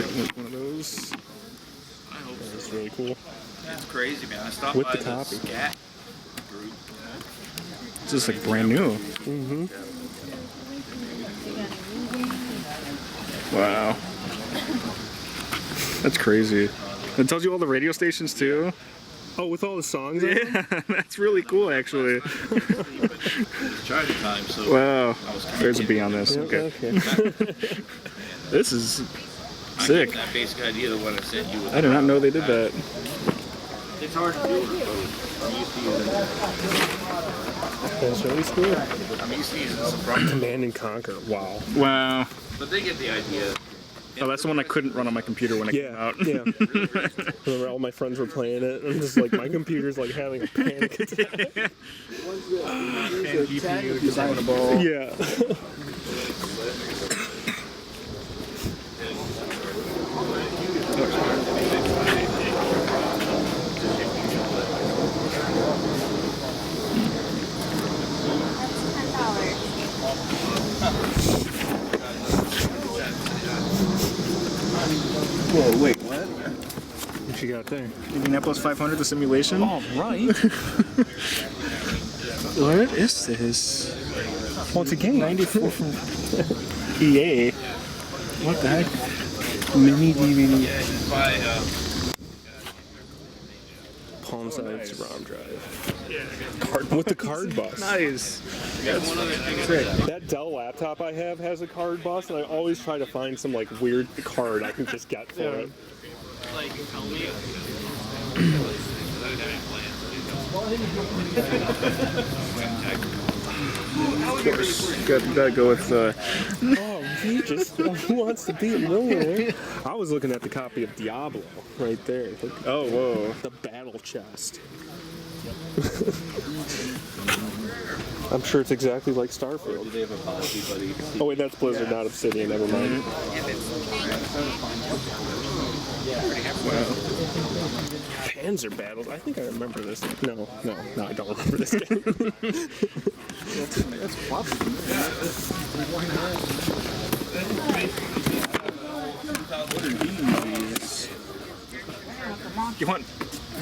Get one of those. I hope so. That's really cool. That's crazy, man. I stopped With by the the copy. scat group. This is like brand new. Mm-hmm. Wow. That's crazy. It tells you all the radio stations too. Oh, with all the songs on them? Yeah, that's really cool actually. It was charging time, so Wow. I was There's a B on this. Yeah, Okay. This is I sick. get that basic idea of what I sent you. I did not know they did that. It's hard to do it, but I'm used to using it. That's really cool. I'm used to using some program. Command and Conquer. Wow. Wow. But they get the idea. Oh, that's the one I couldn't run on my computer when it came Yeah, out. yeah. Remember all my friends were playing it, and I'm just like, my computer's like having a panic attack. GPU designable. Yeah. Whoa, wait, what? What you got there? Indianapolis 500, the simulation. All right. What is this? Well, it's a game. 94 from EA. What the heck? Mini DVD. Palm Sides ROM drive. With the card bus. Nice. That Dell laptop I have has a card bus, and I always try to find some like weird card I can just get for it. Of course. Gotta go with Oh, he just who wants to be a millionaire? I was looking at the copy of Diablo right there. Oh, whoa. The battle chest. I'm sure it's exactly like Starfield. Do they have a policy, buddy? Oh wait, that's Blizzard, not Obsidian. Never mind. Panzer battles. I think I remember this. No, I don't remember this game. That's floppy. What are these? You want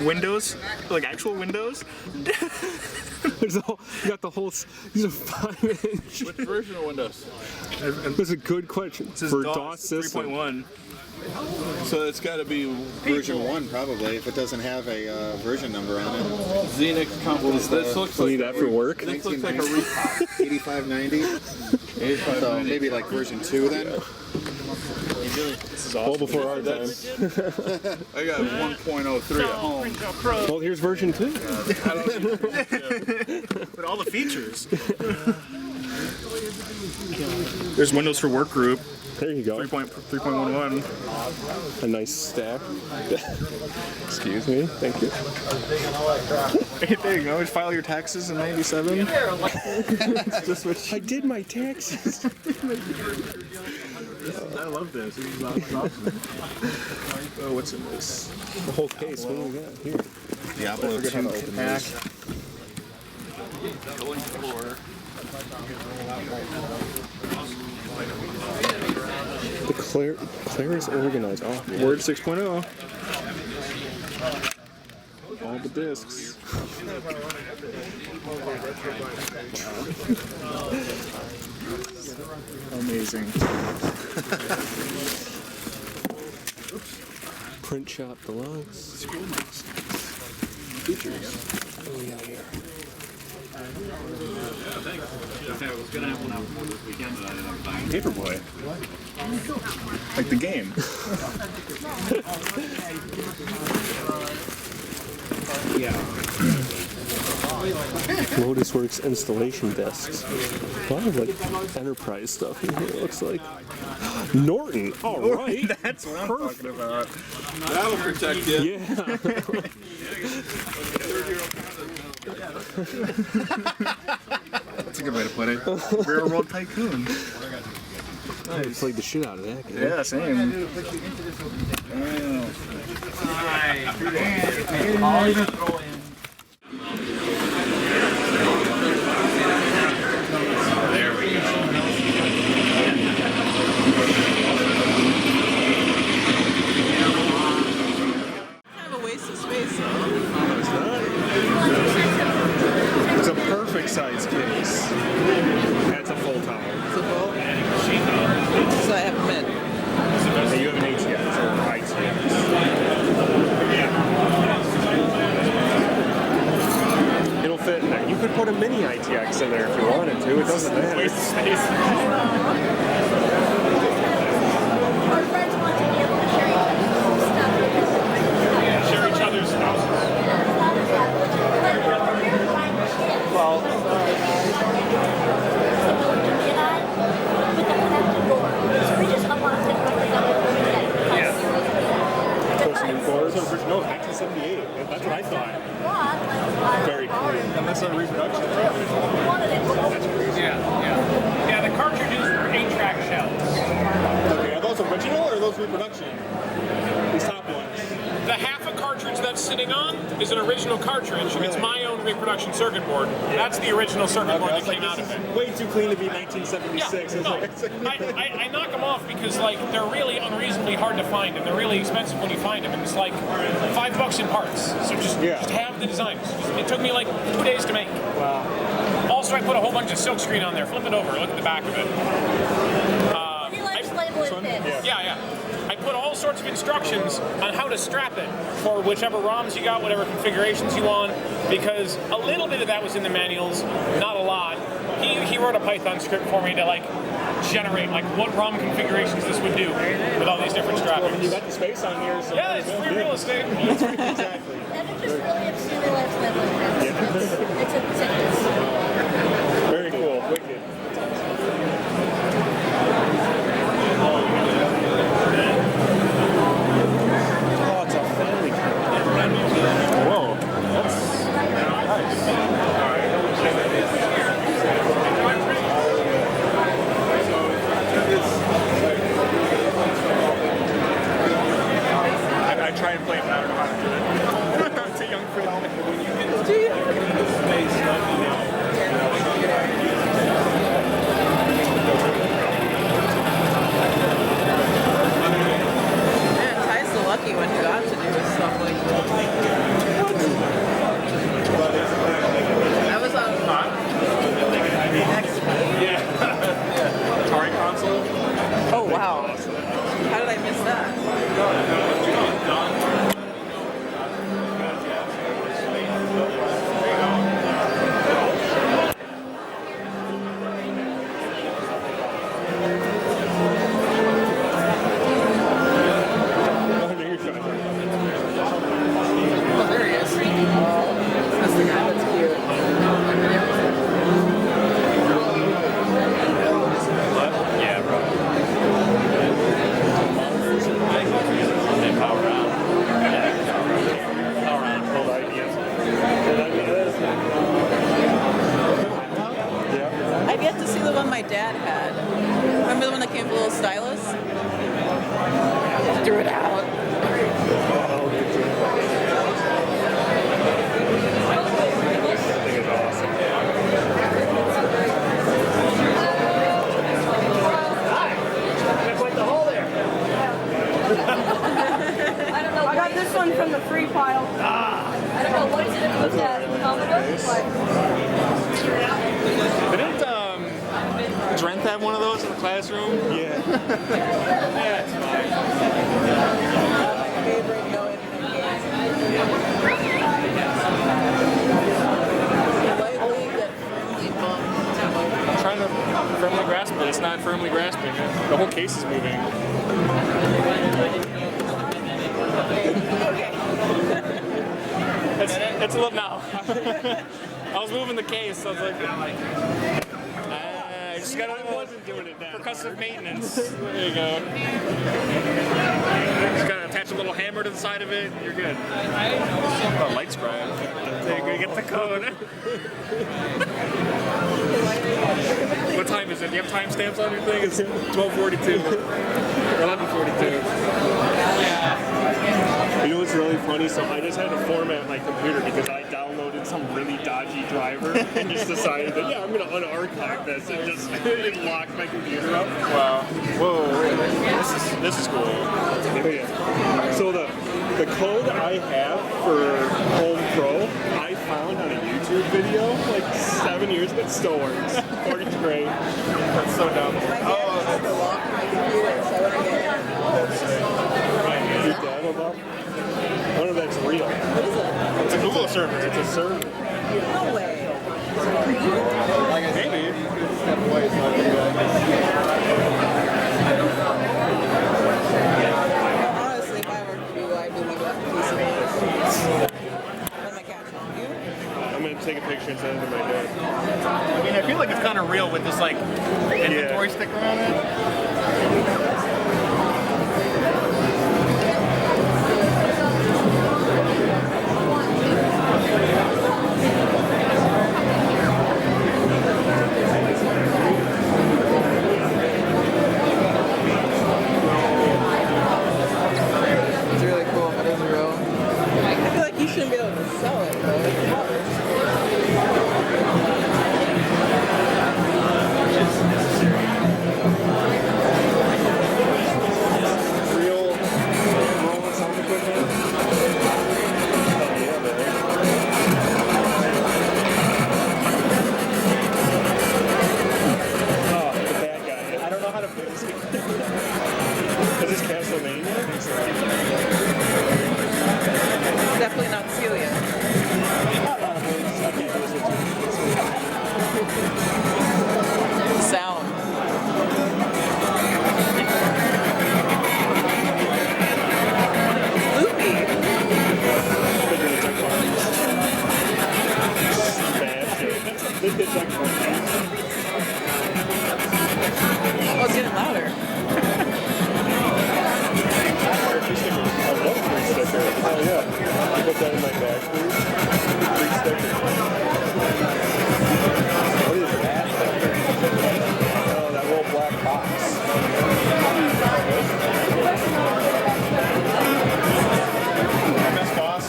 windows? Like actual windows? There's all, you got the whole. These are 5-inch. Which version of Windows? That's a good question. This is For DOS system. 3.1. So it's got to be Version 1 probably, if it doesn't have a version number on it. Xenix Complex. This looks You like need that for work? This looks like a repop. 8590. So maybe like version 2 then. This is awesome. Well before our time. I got 1.03 at home. Well, here's version 2. With all the features. There's Windows for Work Group. There you go. 3.11. A nice stack. Excuse me. Thank you. Hey, there you go. Just file your taxes in 97. It's just what I did my taxes. I love this. This is awesome. Oh, what's in this? The whole case. What do we got here? Diablo 2 pack. Going for The Clarus Organized. Oh, Word 6.0. All the discs. Amazing. Print shop deluxe. Features. What do we got here? Paperboy. Like the game. Yeah. Lotus Works installation discs. A lot of like enterprise stuff in here, it looks like. Norton, alright. That's what I'm talking about. that'll protect you. Yeah. That's a good way to put it. Railroad Tycoon. I played the shit out of that game. Yeah, same. There we go. is an original cartridge. It's my own reproduction circuit board. That's the original circuit board that came out of it. Way too clean to be 1976. Yeah, no, I knock them off because like they're really unreasonably hard to find and they're really expensive when you find them. And it's like $5 in parts. So just have the designs. It took me like 2 days to make. Wow. Also, I put a whole bunch of silk screen on there. Flip it over. Look at the back of it. He likes label it fits. Yeah. I put all sorts of instructions on how to strap it for whichever ROMs you got, whatever configurations you want, because a little bit of that was in the manuals, not a lot. He wrote a Python script for me to like generate like what ROM configurations this would do with all these different strappings. You got the space on here. So yeah, it's free real estate. And Exactly. it just really obscenely likes label it fits. It's a sickness. Very cool. Wicked. Oh, it's a family car. Whoa. That's I try and play it, but I don't know how to do it. I'm too young for that. Man, Ty's the lucky one who got to do stuff like that. That was on Atari console. Oh wow. How did I miss that? Oh, there he is. That's the guy. That's cute. Yeah, bro. Power round. Power round. Cold ideas. I've yet to see the one my dad had. Remember the one that came with a little stylus? Threw it out. I don't know. I got this one from the free pile. I don't know what is it with that Didn't Drenth have one of those in the classroom? yeah. Favorite no internet lightly yet firmly bumped. I'm trying to firmly grasp it. It's not firmly grasping. The whole case is moving. It's a little now. I was moving the case. So I was like, I just got wasn't doing it now. Percussive maintenance. There you go. Just gotta attach a little hammer to the side of it. You're good. Oh, light scribe. There you go. Get the code. What time is it? Do you have timestamps on your thing? It's 12:42. 11:42. You know what's really funny? So I just had to format my computer because I downloaded some really dodgy driver and just decided that, yeah, I'm going to unarchive this and just it locked my computer up. Wow. Whoa. This is cool. But yeah. So the code I have for Home Pro, I found on a YouTube video like 7 years ago. It still works. Works great. That's so dumb. My dad used to lock my computer, so when I get Your dad will know? I don't know if that's real. what is it? It's a Google server. It's a server. No way. Maybe. Honestly, if I were to do, I believe that piece of it. What am I catching? You? I'm going to take a picture and send it to my dad. I mean, I feel like it's kind of real with this like inventory sticker on it. It's really cool, but it's real. I feel like you shouldn't be able to Is this Castlevania? Definitely not Celia. Sound. Loopy. Oh, it's getting louder. Oh yeah. Put that in my bag, please. Free sticker. What is that? Oh, that little black box. Best boss.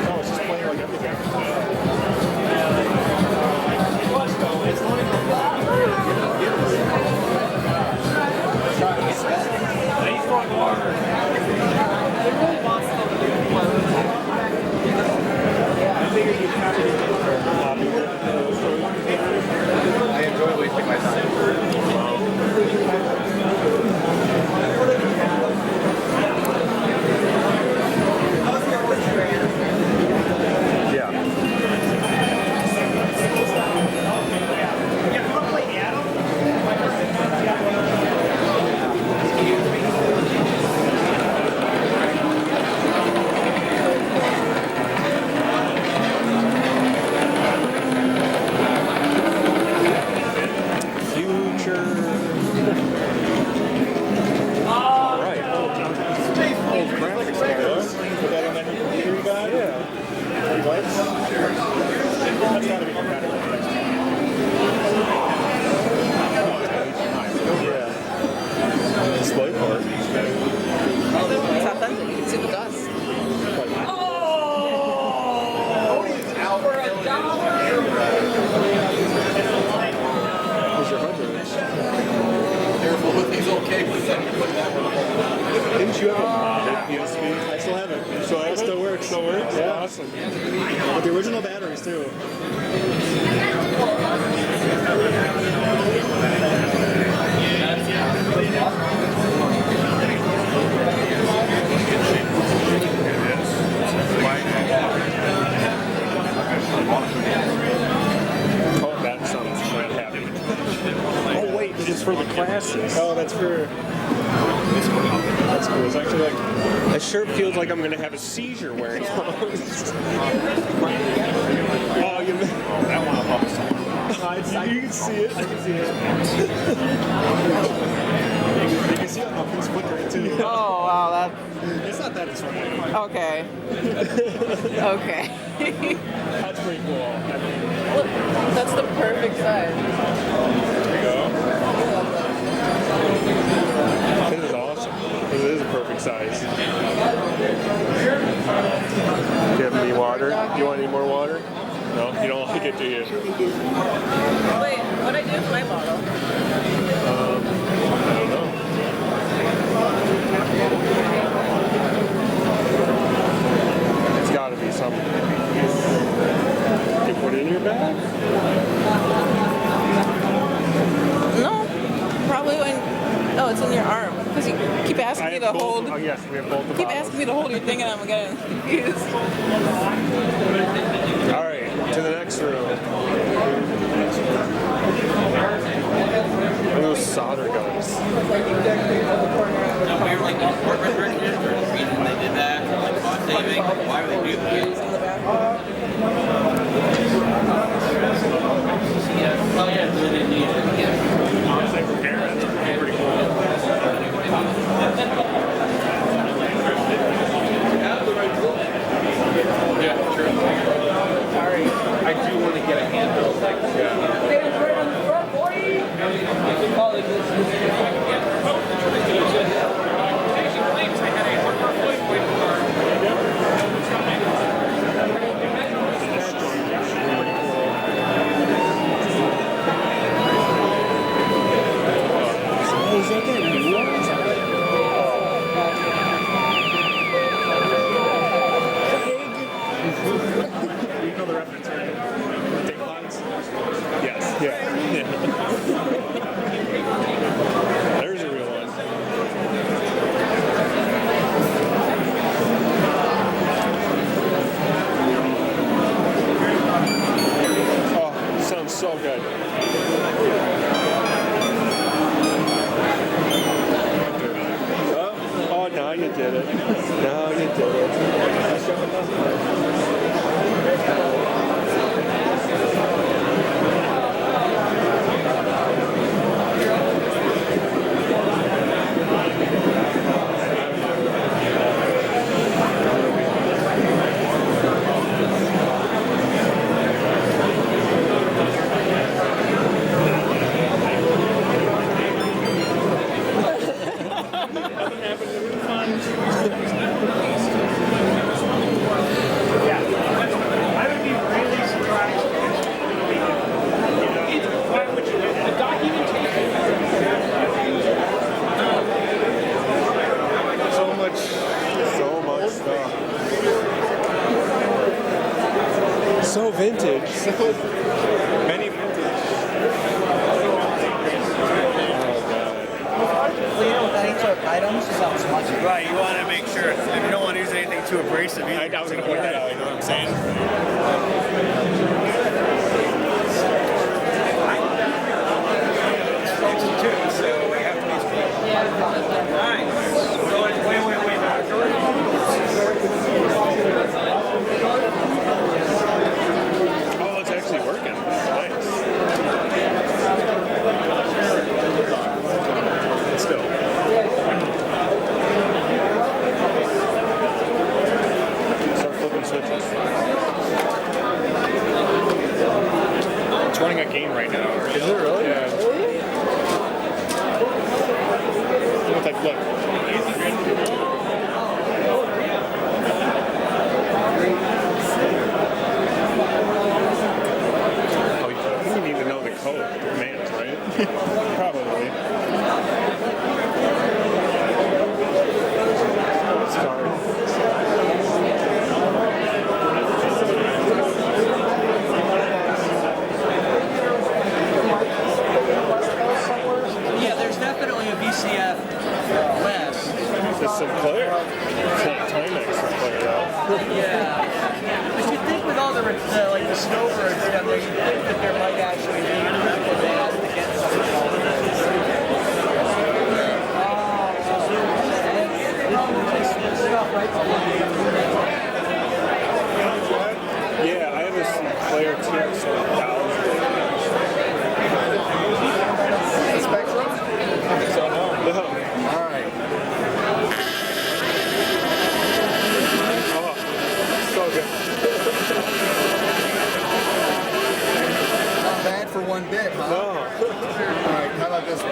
Oh, it's just playing like everything. I enjoy wasting my time. Yeah. Future. All right. Old graphics cards. Put that on that new computer you got? Yeah. Pretty lights? That's gotta be compatible with next time. Yeah. Display part. It's authentic. You can see the dust. Where's your hard drive? Careful with these old cables. Didn't you have a modded USB? I still have it. So It still works. Still works? Yeah. Awesome. With the original batteries too. Oh, that sounds quite happy. Oh wait, this is for the classes. Oh, that's for. That's cool. It's actually like, I sure feels like I'm gonna have a seizure wearing those. Oh, you. That one up on the side. You can see it. I can see it. You can see how things flickering too. Oh, wow, It's not that it's funny. that. Okay. Okay. That's pretty cool. Look, that's the perfect size. There you go. This is awesome. This is a perfect size. Give me water. You want any more water? No, you don't like it, do you? Wait, what'd I do with my bottle? I don't know. It's got to be something. You put it in your bag? No, probably when. Oh, it's in your arm. Because you keep asking me to hold. Oh, yes, we have both the Keep bottles. asking me to hold your thing, and I'm getting confused. All right, to the next room. Look at those solder guns. No, we were like, what research is there a reason they did that? Like cost saving? Why would they do that? Yeah. Oh yeah, so they didn't need it. Yeah. Honestly, for parents, it's pretty cool. Yeah, sure. Sorry. I do want to get a handle. There's a real one. Oh, sounds so good. Oh, now you did it. Now you did it. I would be really surprised. Why would you? The documentation. So much stuff. So vintage. So many vintage. With any sort of items, sounds much. Right, you want to make sure. If you don't want to use anything too abrasive, I was going to point that out, you know what I'm saying? Oh, it's actually working. Nice. Still. Start flipping switches. It's running a game right now. Is it really? Yeah. Look like, look. Oh, you need to know the code, commands, right? Probably. Start. Yeah, there's definitely a VCF Midwest. It's Sinclair. It's not Timex Sinclair, though. Yeah. But you think with all the like the snowbirds down there, you'd think that there might actually be a band against Yeah, I have a Sinclair TX 1000. Spectrum? So no. All right. Oh, so good. Not bad for one bit, huh? No. All right, how about this one?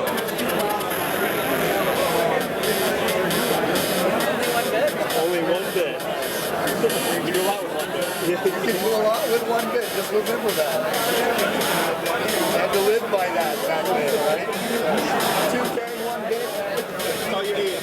Only one bit. You can do a lot with one bit. You can do a lot with one bit, just remember that. Had to live by that back then, right? 2K, one bit, that's all you need.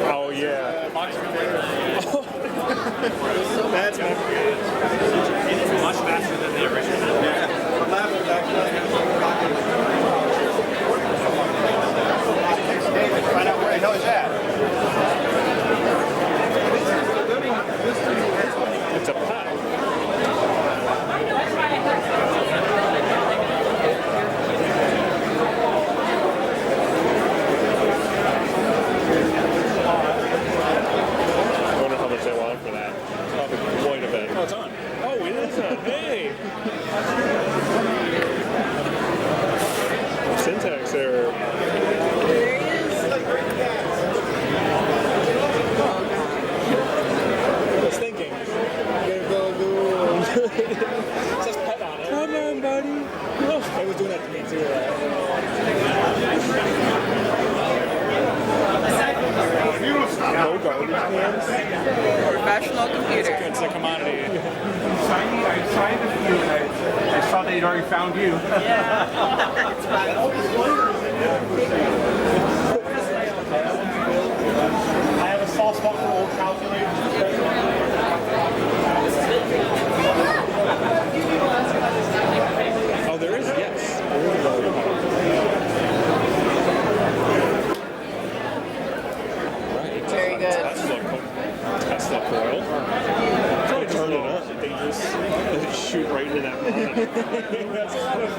Oh, yeah. That's much faster than the original. Find out where the hell is that? It's a pet. I wonder how much they want for that. Probably quite a bit. Oh, it's on. Oh, it is on. Hey! Syntax error. I was thinking. It says pet on it. Come on, buddy. Oh, it was doing that to me too. No garbage cans. Professional computer. It's a commodity. I signed the he'd already found you. I have a soft spot for old calculators. Oh, there is? Yes. Very good. Tesla coil. Try to turn it up. They just shoot right into that monitor. That's a lot of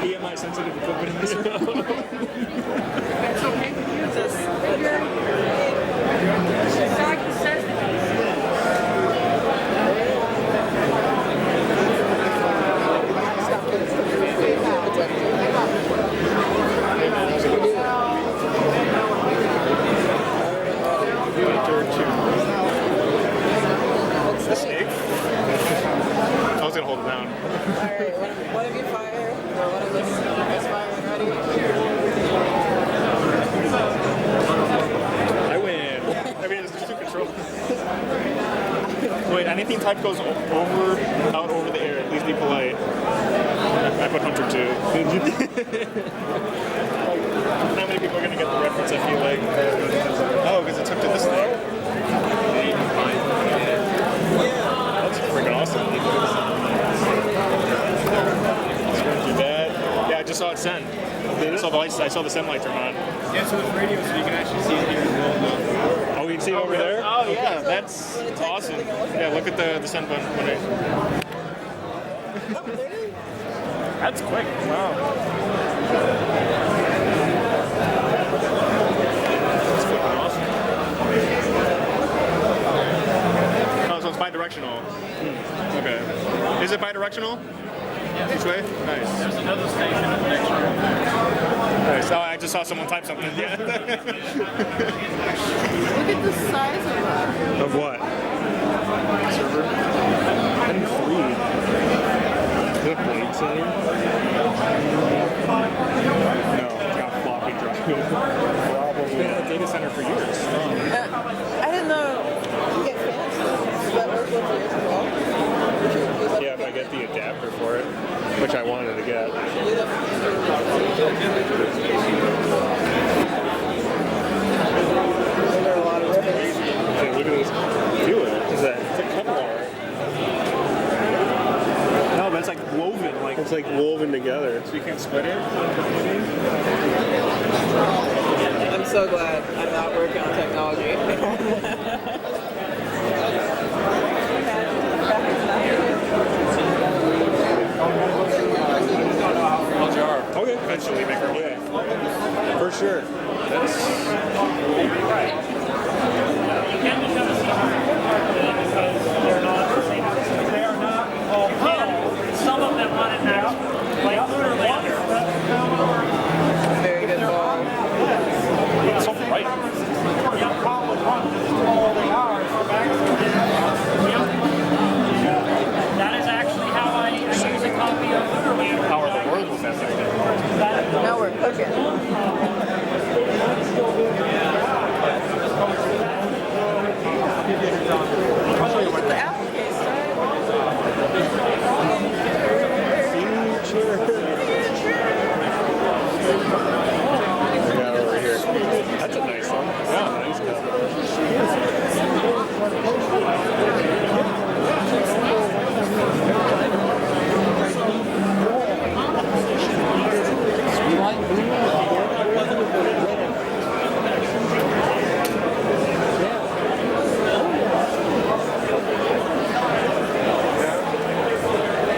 EMI sensitive equipment. It's okay to use this. Snake? I was gonna hold it down. Alright, one of you fire, or one of us is firing. Ready? I win. I mean, it's just two controls. Wait, anything type goes out over the air. Please be polite. I put Hunter 2. Not many people are gonna get the reference, I feel like. Oh, because it took to this thing. That's freaking awesome. Let's go do that. Yeah, I just saw it send. I saw the send light turn on. Yeah, so it's radio, so you can actually see it here as well. Oh, you can see it over there? Oh, yeah, that's awesome. Yeah, look at the send button. That's quick. Wow. That's fucking awesome. Oh, so it's bi-directional. Okay. Is it bi-directional? Which way? Nice. There's another station in the next room. Nice. Oh, I just saw someone type something. Yeah. Look at the size of that. Of what? Server? M3. Is it a blade center? No, it's got floppy drive. Probably. It's been a data center for years. I didn't know you get fans. Does that work with yours as well? Yeah, if I get the adapter for it, which I wanted to get. There are a lot of ribbons. Hey, look at this. Feel it. What is that? It's a Kevlar. No, but it's like woven. Like it's like woven together. So you can't split it? I'm so glad I'm not working on technology. Okay. Eventually make our way. For sure. That's Some of them want it now. Like lunar lander. Very good ball. it's so bright. That is actually how I use a copy of lunar lander. Power of the world was that thing. Now we're cooking. Look at the apple case, Yeah, over here. That's a nice one. Yeah, nice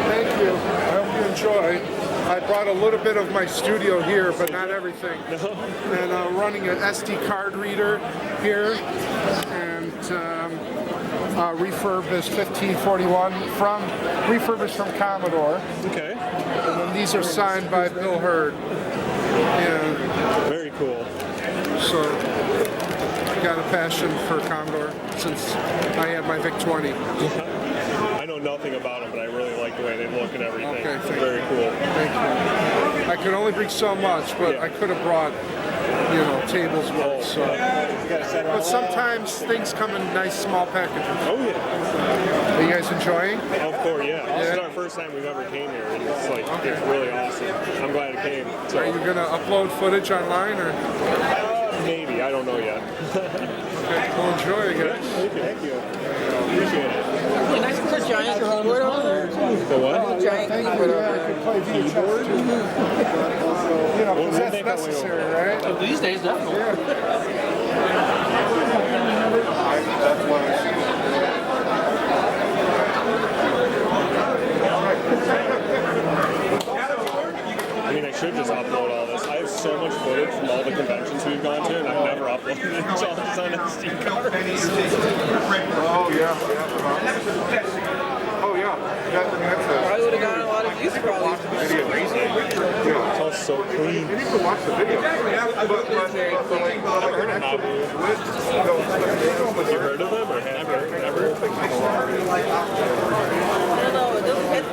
Thank you. I hope you enjoy. I brought a little bit of my studio here, but not everything. And running an SD card reader here, and refurbished 1541 refurbished from Commodore. Okay. And then these are signed by Bill Hurd. And Very cool. so I got a passion for Commodore since I had my VIC-20. I know nothing about them, but I really like the way they look and everything. Okay, It's thank very cool. Thank you. I could only bring so much, but I could have brought, tables worth. So But sometimes things come in nice small packages. Oh yeah. Are you guys enjoying? Of course, yeah. This is our first time we've ever came here, and it's like it's really awesome. I'm glad it came. So Are you gonna upload footage online or? maybe, I don't know yet. Okay, well, enjoy, guys. Thank you. Appreciate it. Nice to put a giant keyboard over there. The what? Giant keyboard over there. Play VHS too. You know, because that's necessary, right? These days, definitely. I mean, I should just upload all this. I have so much footage from all the conventions we've gone to, and I've never uploaded it. It's all just on SD cards. Oh yeah. Oh yeah. That's Probably would have gotten a lot of views probably. It's all so clean. You can watch the video. Have you heard of them or have you? Never? I don't know, it doesn't hit